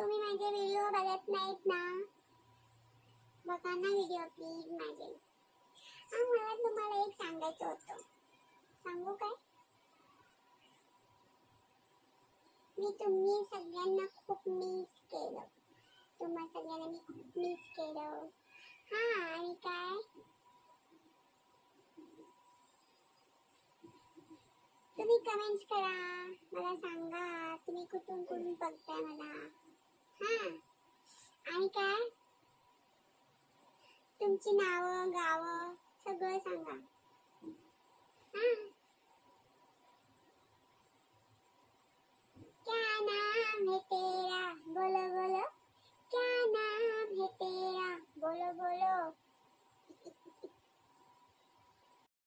तुम्ही माझे व्हिडिओ बघत नाहीत ना, बघा ना व्हिडिओ प्लीज माझे. मला तुम्हाला एक सांगायचं होतं. सांगू काय? मी तुम्ही सगळ्यांना खूप मिस केलं. तुम्हा सगळ्यांना मी खूप मिस केलं. आणि काय, तुम्ही कमेंट्स करा, मला सांगा तुम्ही कुठून बघताय मला. आणि काय, तुमची नावं गावं